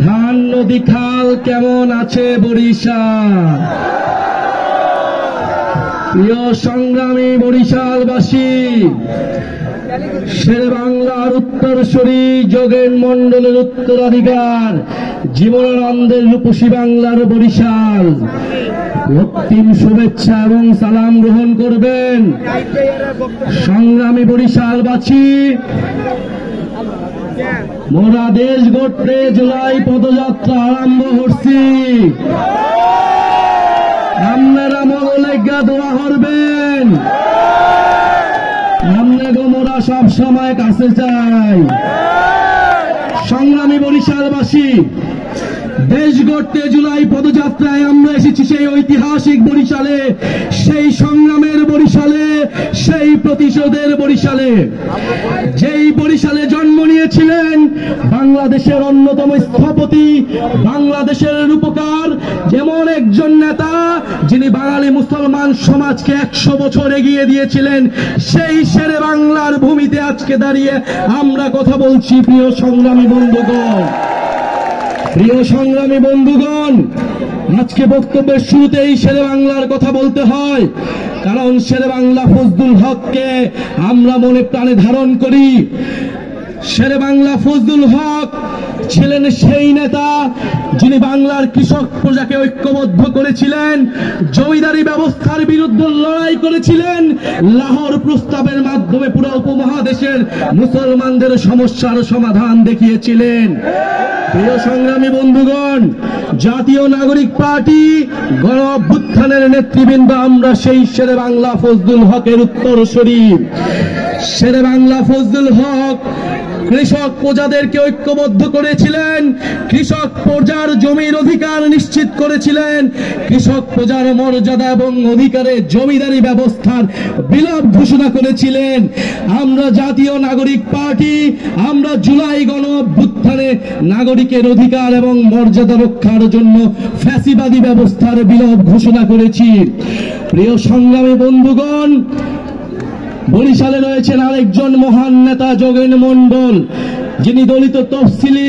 ধান নদী খাল কেমন আছে বরিশাল? প্রিয় সংগ্রামী বরিশালবাসী, শেরে বাংলার উত্তরসূরি যোগেন মন্ডলের উত্তরাধিকার জীবনানন্দের রূপসী বাংলার বরিশাল, রক্তিম শুভেচ্ছা এবং সালাম গ্রহণ করবেন। সংগ্রামী বরিশালবাসী, মোরা দেশ গড়তে জুলাই পদযাত্রা আরম্ভ করছি। আপনারা মনোলেজ্ঞা দোয়া করবেন, আপনাকে মোরা সব সময় কাছে চাই। সংগ্রামী বরিশালবাসী, দেশ গড়তে জুলাই পদযাত্রায় আমরা এসেছি সেই ঐতিহাসিক বরিশালে, সেই সংগ্রামের বরিশালে, সেই প্রতিশোধের বরিশালে, যেই বরিশালে জন্ম নিয়েছিলেন বাংলাদেশের অন্যতম স্থপতি, বাংলাদেশের রূপকার, যেমন একজন নেতা যিনি বাঙালি মুসলমান সমাজকে 100 বছর এগিয়ে দিয়েছিলেন, সেই শেরে বাংলার ভূমিতে আজকে দাঁড়িয়ে আমরা কথা বলছি। প্রিয় সংগ্রামী বন্ধুগণ, আজকে বক্তব্যের শুরুতেই শেরে বাংলার কথা বলতে হয়, কারণ শেরে বাংলা ফজলুল হককে আমরা মনে প্রাণে ধারণ করি। শেরে বাংলা ফজলুল হক ছিলেন সেই নেতা যিনি বাংলার কৃষক প্রজাকে ঐক্যবদ্ধ করেছিলেন, জমিদারি ব্যবস্থার বিরুদ্ধে লড়াই করেছিলেন, লাহোর প্রস্তাবের মাধ্যমে পুরো উপমহাদেশের মুসলমানদের সমস্যার সমাধান দেখিয়েছিলেন। প্রিয় সংগ্রামী বন্ধুগণ, জাতীয় নাগরিক পার্টি গণ অভ্যুত্থানের নেতৃবৃন্দ আমরা সেই শেরে বাংলা ফজলুল হকের উত্তরসূরি। শেরে বাংলা ফজলুল হক কৃষক প্রজাদেরকে ঐক্যবদ্ধ করেছিলেন, কৃষক প্রজার জমির অধিকার নিশ্চিত করেছিলেন, কৃষক প্রজার মর্যাদা এবং অধিকারে জমিদারি ব্যবস্থার বিলোপ ঘোষণা করেছিলেন। আমরা জাতীয় নাগরিক পার্টি, আমরা জুলাই গণ অভ্যুত্থানে নাগরিকের অধিকার এবং মর্যাদা রক্ষার জন্য ফ্যাসিবাদী ব্যবস্থার বিলোপ ঘোষণা করেছি। প্রিয় সংগ্রামী বন্ধুগণ, বরিশালে রয়েছেন আরেকজন মহান নেতা যোগেন মন্ডল, যিনি দলিত তফসিলি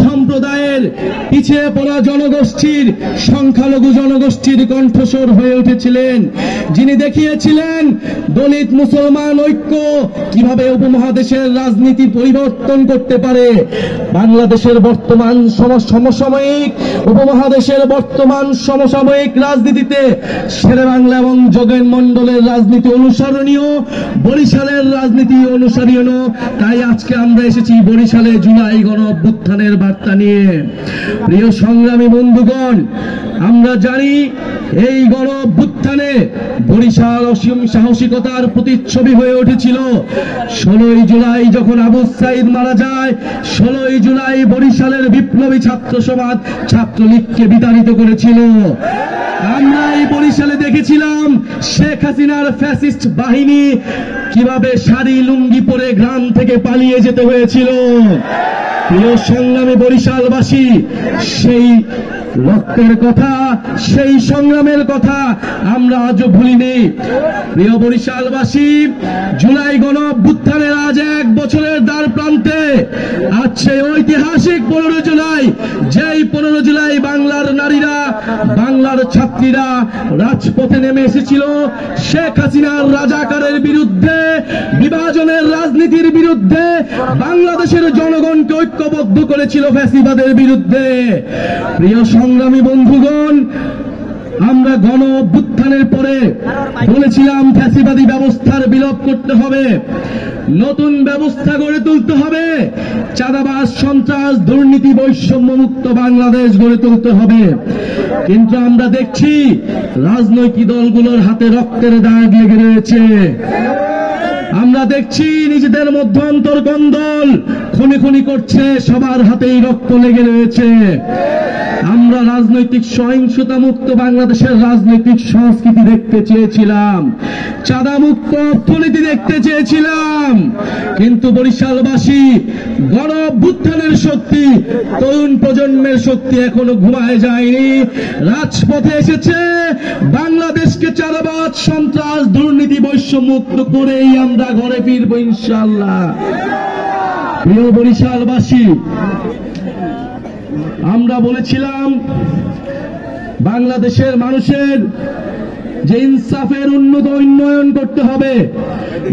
সম্প্রদায়ের পিছিয়ে পড়া জনগোষ্ঠীর, সংখ্যালঘু জনগোষ্ঠীর কণ্ঠস্বর হয়ে উঠেছিলেন, যিনি দেখিয়েছিলেন দলিত মুসলমান ঐক্য কিভাবে উপমহাদেশের রাজনীতি পরিবর্তন করতে পারে। বাংলাদেশের বর্তমান সমসাময়িক, উপমহাদেশের বর্তমান সমসাময়িক রাজনীতিতে শেরে বাংলা এবং যোগেন মন্ডলের রাজনীতি অনুসরণীয়, বরিশালের রাজনীতি অনুসরণীয়। তাই আজকে আমরা এসেছি বরিশালে জুলাই গণ অভ্যুত্থানের বার্তা নিয়ে। প্রিয় সংগ্রামী বন্ধুগণ, আমরা জানি এই গণ অভ্যুত্থানে বরিশাল অসীম সাহসিকতার প্রতিচ্ছবি হয়ে উঠেছিল। 16ই জুলাই যখন আবু সাইদ মারা যায়, 16ই জুলাই বরিশালের বিপ্লবী ছাত্র সমাজ ছাত্রলীগকে বিতাড়িত করেছিল। আমরা এই বরিশালে দেখেছিলাম শেখ হাসিনার ফ্যাসিস্ট বাহিনী কিভাবে শাড়ি লুঙ্গি পরে গ্রাম থেকে পালিয়ে যেতে হয়েছিল। প্রিয় সংগ্রামী বরিশালবাসী, সেই রক্তের কথা, সেই সংগ্রামের কথা আমরা আজও ভুলিনি। প্রিয় বরিশালবাসী, জুলাই গণ অভ্যুত্থানের আজ 1 বছরের দ্বার প্রান্তে, আজ সেই ঐতিহাসিক 15 জুলাই, যেই 15 জুলাই বাংলার নারীরা, বাংলার ছাত্রীরা রাজপথে নেমে এসেছিল শেখ হাসিনার রাজাকারের বিরুদ্ধে, বিভাজনের রাজনীতির বিরুদ্ধে, বাংলাদেশের জনগণকে ঐক্যবদ্ধ করেছিল ফ্যাসিবাদের বিরুদ্ধে। প্রিয় সংগ্রামী বন্ধুগণ, আমরা গণ অভ্যুত্থানের পরে বলেছিলাম ফ্যাসিবাদী ব্যবস্থার বিলোপ করতে হবে, নতুন ব্যবস্থা গড়ে তুলতে হবে, চাঁদাবাজ, সন্ত্রাস, দুর্নীতি, বৈষম্য মুক্ত বাংলাদেশ গড়ে তুলতে হবে। কিন্তু আমরা দেখছি রাজনৈতিক দলগুলোর হাতে রক্তের দাগ লেগে রয়েছে। আমরা দেখছি নিজেদের মধ্যে অন্তর্কন্দল, খুনি খুনি করছে, সবার হাতেই রক্ত লেগে রয়েছে। আমরা রাজনৈতিক সহিংসতা মুক্ত বাংলাদেশের রাজনৈতিক সংস্কৃতি দেখতে চেয়েছিলাম, চাঁদা মুক্ত অর্থনীতি দেখতে চেয়েছিলাম, কিন্তু বরিশালবাসী গণ অভ্যুত্থানের শক্তি, তরুণ প্রজন্মের শক্তি এখনো ঘুমায় যায়নি, রাজপথে এসেছে। বাংলাদেশকে চাঁদাবাজ, সন্ত্রাস, দুর্নীতি, বৈষম্যমুক্ত করেই আমরা ঘরে ফিরবো ইনশাআল্লাহ। প্রিয় বরিশালবাসী, আমরা বলেছিলাম বাংলাদেশের মানুষের যে ইনসাফের উন্নয়ন করতে হবে।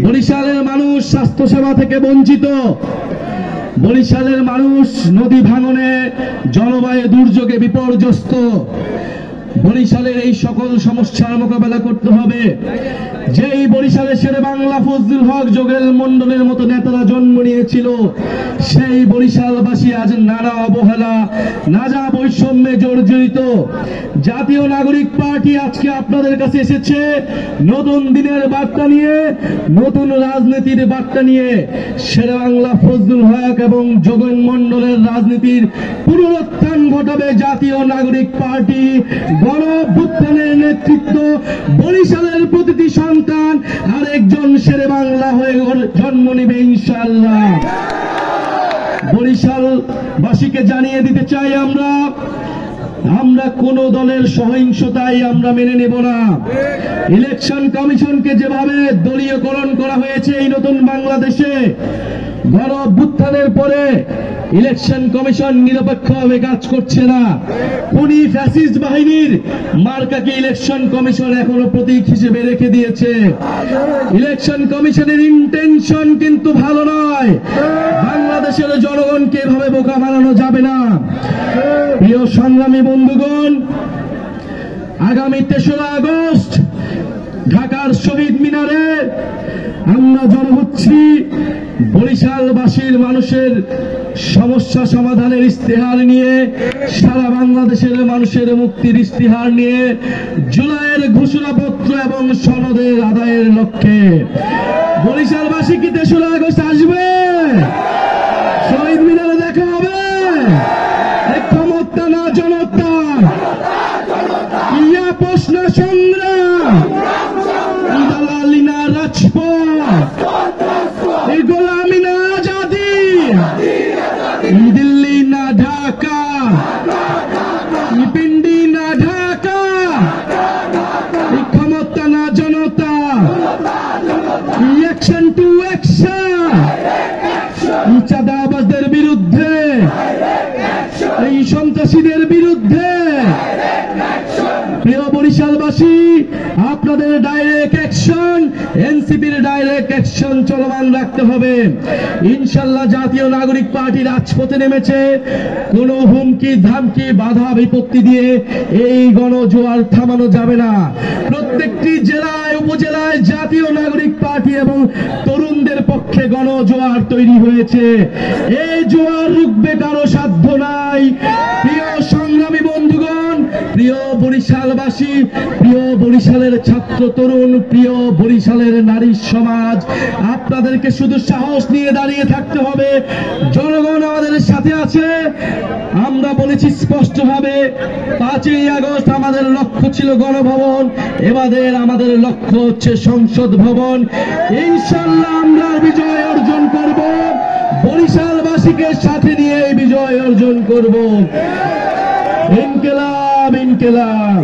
বরিশালের মানুষ স্বাস্থ্যসেবা থেকে বঞ্চিত, বরিশালের মানুষ নদী ভাঙনে, জলবায়ু দুর্যোগে বিপর্যস্ত। বরিশালের এই সকল সমস্যার মোকাবেলা করতে হবে। যেই বরিশালে শেরে বাংলা ফজলুল হক, যোগেল মন্ডলের মতো নেতারা জন্ম নিয়েছিল, সেই বরিশালবাসী আজ নানা অবহেলা, নানা বৈষম্যে জর্জরিত। জাতীয় নাগরিক পার্টি আজকে আপনাদের কাছে এসেছে নতুন দিনের বার্তা নিয়ে, নতুন রাজনীতির বার্তা নিয়ে। শেরে বাংলা ফজলুল হক এবং যোগেন মন্ডলের রাজনীতির পুনরুত্থান ঘটাবে জাতীয় নাগরিক পার্টি। গণ অভ্যুত্থানের নেতৃত্ব, বরিশালের প্রতিটি সন্তান আরেকজন শেরে বাংলা হয়ে জন্ম নেবে ইনশাআল্লাহ। বরিশালবাসীকে জানিয়ে দিতে চাই, আমরা কোন দলের সহিংসতাই আমরা মেনে নেব না। ইলেকশন কমিশনকে যেভাবে দলীয়করণ করা হয়েছে এই নতুন বাংলাদেশে, গণ অভ্যুত্থানের পরে ইলেকশন কমিশন নিরপেক্ষভাবে কাজ করছে না। খুনি ফ্যাসিস্ট বাহিনীর মার্কাকে ইলেকশন কমিশন এখনো প্রতীক হিসেবে রেখে দিয়েছে। ইলেকশন কমিশনের ইন্টেনশন কিন্তু ভালো নয়। বাংলাদেশের জনগণকে এভাবে বোকা বানানো যাবে না। প্রিয় সংগ্রামী বন্ধুগণ, আগামী ৩রা আগস্ট ঢাকার শহীদ মিনারে আমরা জড়ো হচ্ছি বরিশালবাসীর মানুষের সমস্যা সমাধানের ইস্তেহার নিয়ে, সারা বাংলাদেশের মানুষের মুক্তির ইস্তেহার নিয়ে, জুলাইয়ের ঘোষণাপত্র এবং সনদের আদায়ের লক্ষ্যে। বরিশালবাসী কি ৩রা আগস্ট আসবে? শহীদ মিনারে দেখা হবে? ক্ষমতা না জনতা, ইয়া প্রশ্ন সংগ্রাম, দালালি না রাজপথ, গোলামি না আজাদি, দিল্লি না ঢাকা, পিন্ডি না ঢাকা, ক্ষমতা না জনতা, অ্যাকশন টু অ্যাকশন, চাঁদাবাজদের বিরুদ্ধে, এই সন্ত্রাসীদের বিরুদ্ধে। প্রিয় বরিশালবাসী, আপনাদের ডাইরেক্ট অ্যাকশন, এনসিপির ডাইরেক্ট অ্যাকশন চলমান রাখতে হবে ইনশাআল্লাহ। জাতীয় নাগরিক পার্টি রাজপথে নেমেছে। কোন হুমকি ধামকি বাধা বিপত্তি দিয়ে এই গণজোয়ার থামানো যাবে না। প্রত্যেকটি জেলায় উপজেলায় জাতীয় নাগরিক পার্টি এবং তরুণদের পক্ষে গণজোয়ার তৈরি হয়েছে। এই জোয়ার রুখবে কারো সাধ্য নাই। প্রিয় সংগ্রামী বন্ধুগণ, প্রিয় বরিশালবাসী, প্রিয় বরিশালের ছাত্র তরুণ, প্রিয় বরিশালের নারী সমাজ, আপনাদেরকে শুধু সাহস নিয়ে দাঁড়িয়ে থাকতে হবে। জনগণ আমাদের সাথে আছে। আমরা বলেছি স্পষ্টভাবে, 5ই আগস্ট আমাদের লক্ষ্য ছিল গণভবন, এবারে আমাদের লক্ষ্য হচ্ছে সংসদ ভবন। ইনশাআল্লাহ আমরা বিজয় অর্জন করব, বরিশালবাসীকে সাথে নিয়ে বিজয় অর্জন করব। ইনকিলাব ইনকিলাব।